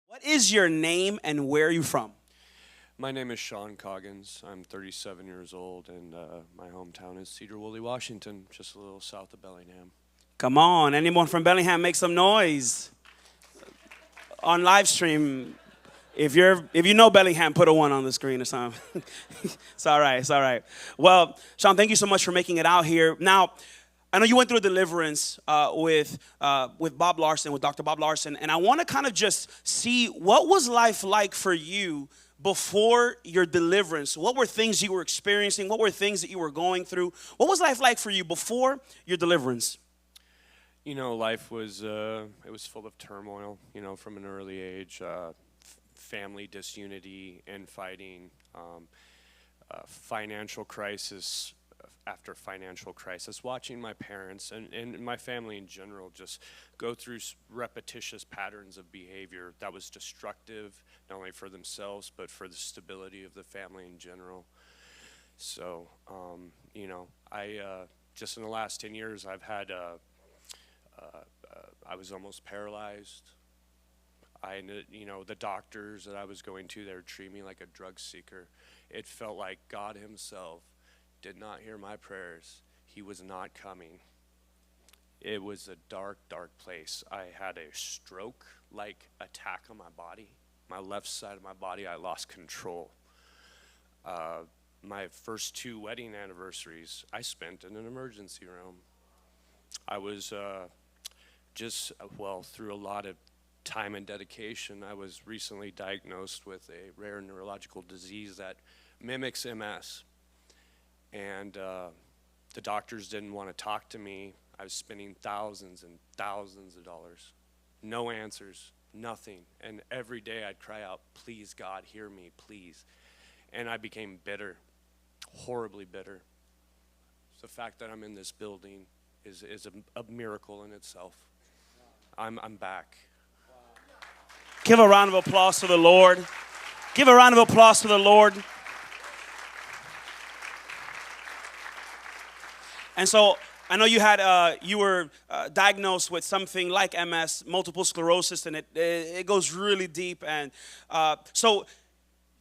What is your name and where are you from? My name is Sean Coggins. I'm 37 years old, and my hometown is Cedar Woolley, Washington, just a little south of Bellingham. Come on, anyone from Bellingham, make some noise. On live stream, if you know Bellingham, put a 1 on the screen or something. It's all right, it's all right. Well, Sean, thank you so much for making it out here. Now, I know you went through a deliverance with Bob Larson, with Dr. Bob Larson, and I want to kind of just see what was life like for you before your deliverance. What were things you were experiencing? What were things that you were going through? What was life like for you before your deliverance? You know, life was it was full of turmoil. You know, from an early age, family disunity, infighting, financial crisis after financial crisis, watching my parents and my family in general just go through repetitious patterns of behavior that was destructive, not only for themselves, but for the stability of the family in general. So, you know, I just in the last 10 years, I've had, I was almost paralyzed. You know, the doctors that I was going to, they were treating me like a drug seeker. It felt like God himself did not hear my prayers. He was not coming. It was a dark, dark place. I had a stroke-like attack on my body. My left side of my body, I lost control. My first 2 wedding anniversaries, I spent in an emergency room. I was through a lot of time and dedication, I was recently diagnosed with a rare neurological disease that mimics MS. And the doctors didn't want to talk to me. I was spending thousands and thousands of dollars. No answers, nothing. And every day I'd cry out, please God, hear me, please. And I became bitter, horribly bitter. The fact that I'm in this building is a miracle in itself. I'm back. Give a round of applause to the Lord. Give a round of applause to the Lord. And so I know you were diagnosed with something like MS, multiple sclerosis, and it goes really deep. And so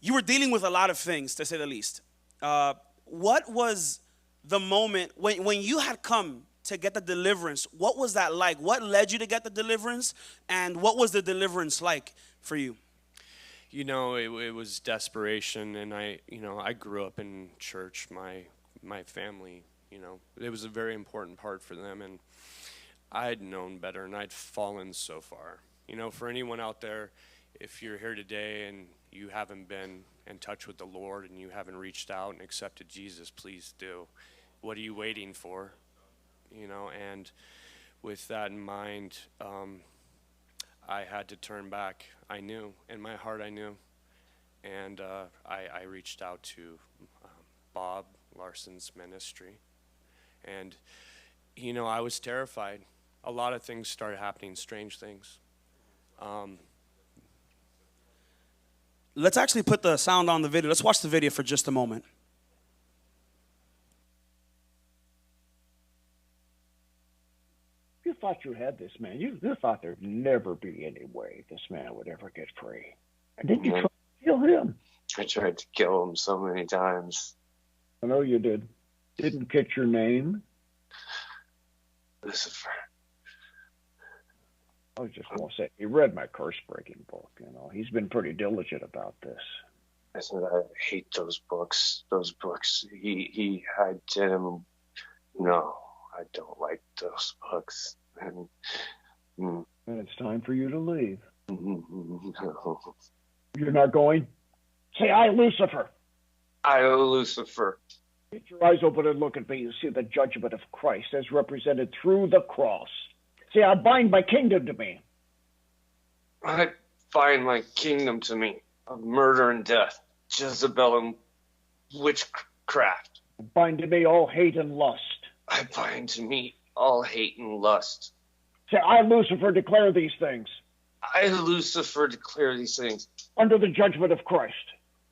you were dealing with a lot of things, to say the least. What was the moment when you had come to get the deliverance? What was that like? What led you to get the deliverance? And what was the deliverance like for you? You know, it was desperation, and I grew up in church. My family, you know, it was a very important part for them, and I'd known better, and I'd fallen so far. You know, for anyone out there, if you're here today and you haven't been in touch with the Lord and you haven't reached out and accepted Jesus, please do. What are you waiting for? You know, and with that in mind, I had to turn back. I knew, in my heart I knew, and I reached out to Bob Larson's ministry. And, you know, I was terrified. A lot of things started happening, strange things. Let's actually put the sound on the video. Let's watch the video for just a moment. You thought you had this man. You thought there'd never be any way this man would ever get free. And didn't you try to kill him? I tried to kill him so many times. I know you did. Didn't get your name. Lucifer. I was just going to say, he read my curse-breaking book. You know, he's been pretty diligent about this. I said, I hate those books. Those books. He had him. No, I don't like those books. And it's time for you to leave. No. You're not going? Say, I, Lucifer. I, Lucifer. Get your eyes open and look at me. You see the judgment of Christ as represented through the cross. See, I bind my kingdom to me. I bind my kingdom to me of murder and death, Jezebel and witchcraft. Bind to me all hate and lust. I bind to me all hate and lust. Say, I, Lucifer, declare these things. I, Lucifer, declare these things. Under the judgment of Christ.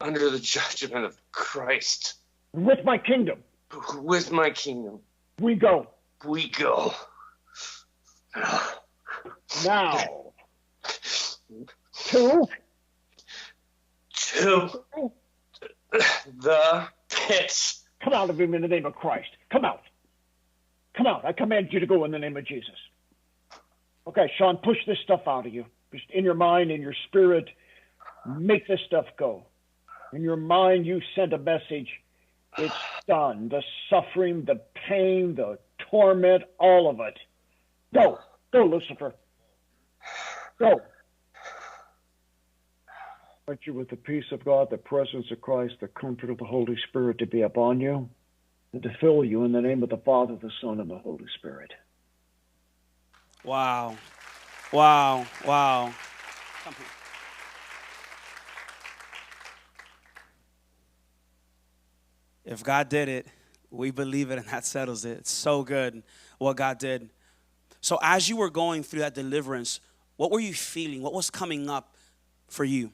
Under the judgment of Christ. With my kingdom. With my kingdom. We go. We go. Now. to the pit. Come out of him in the name of Christ. Come out. Come out. I command you to go in the name of Jesus. Okay, Sean, push this stuff out of you. Just in your mind, in your spirit, make this stuff go. In your mind, you send a message. It's done. The suffering, the pain, the torment, all of it. Go. Go, Lucifer. Go. I invite you with the peace of God, the presence of Christ, the comfort of the Holy Spirit to be upon you and to fill you in the name of the Father, the Son, and the Holy Spirit. Wow. Wow. Wow. Come here. If God did it, we believe it, and that settles it. It's so good what God did. So as you were going through that deliverance, what were you feeling? What was coming up for you?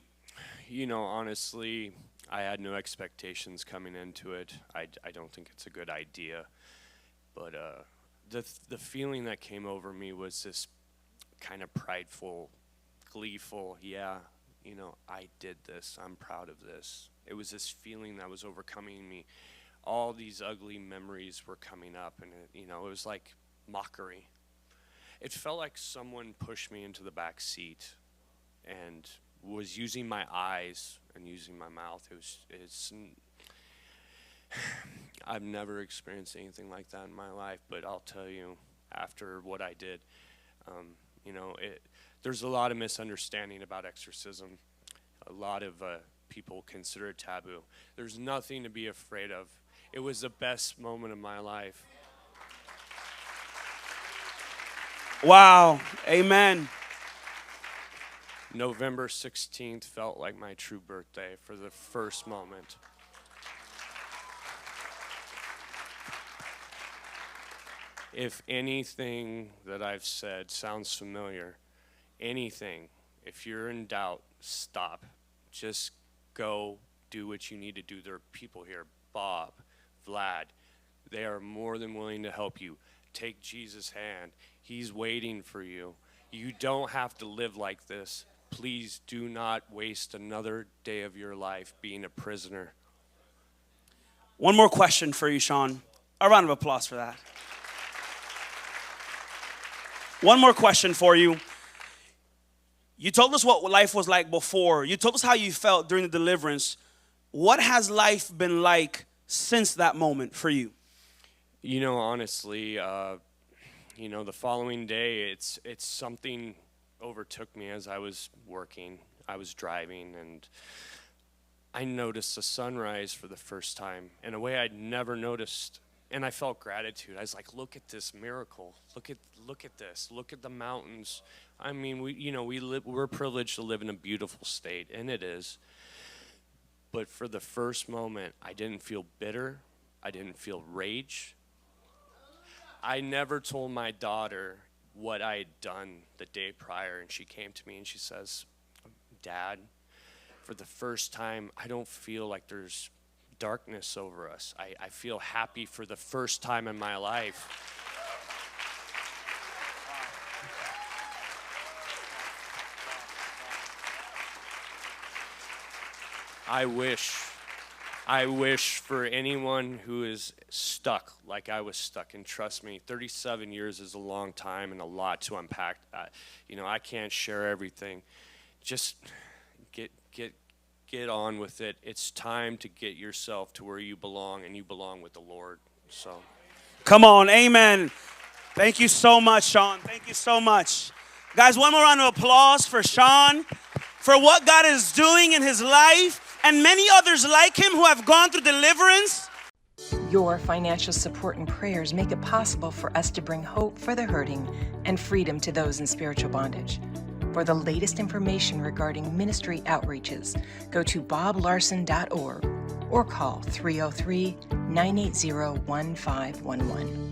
You know, honestly, I had no expectations coming into it. I don't think it's a good idea. But the feeling that came over me was this kind of prideful, gleeful, yeah, you know, I did this. I'm proud of this. It was this feeling that was overcoming me. All these ugly memories were coming up, and it was like mockery. It felt like someone pushed me into the back seat and was using my eyes and using my mouth. I've never experienced anything like that in my life, but I'll tell you, after what I did, there's a lot of misunderstanding about exorcism. A lot of people consider it taboo. There's nothing to be afraid of. It was the best moment of my life. Wow. Amen. November 16th felt like my true birthday for the first moment. If anything that I've said sounds familiar, anything, if you're in doubt, stop. Just go do what you need to do. There are people here, Bob, Vlad, they are more than willing to help you. Take Jesus' hand. He's waiting for you. You don't have to live like this. Please do not waste another day of your life being a prisoner. One more question for you, Sean. A round of applause for that. One more question for you. You told us what life was like before. You told us how you felt during the deliverance. What has life been like since that moment for you? You know, honestly, the following day, it's something overtook me as I was working. I was driving, and I noticed the sunrise for the first time in a way I'd never noticed. And I felt gratitude. I was like, look at this miracle. Look at this. Look at the mountains. I mean, we're privileged to live in a beautiful state, and it is. But for the first moment, I didn't feel bitter. I didn't feel rage. I never told my daughter what I had done the day prior, and she came to me and she says, Dad, for the first time, I don't feel like there's darkness over us. I feel happy for the first time in my life. I wish for anyone who is stuck like I was stuck, and trust me, 37 years is a long time and a lot to unpack. I can't share everything. Just get on with it. It's time to get yourself to where you belong, and you belong with the Lord. So, come on, amen. Thank you so much, Sean. Thank you so much. Guys, one more round of applause for Sean, for what God is doing in his life, and many others like him who have gone through deliverance. Your financial support and prayers make it possible for us to bring hope for the hurting and freedom to those in spiritual bondage. For the latest information regarding ministry outreaches, go to boblarson.org or call 303-980-1511.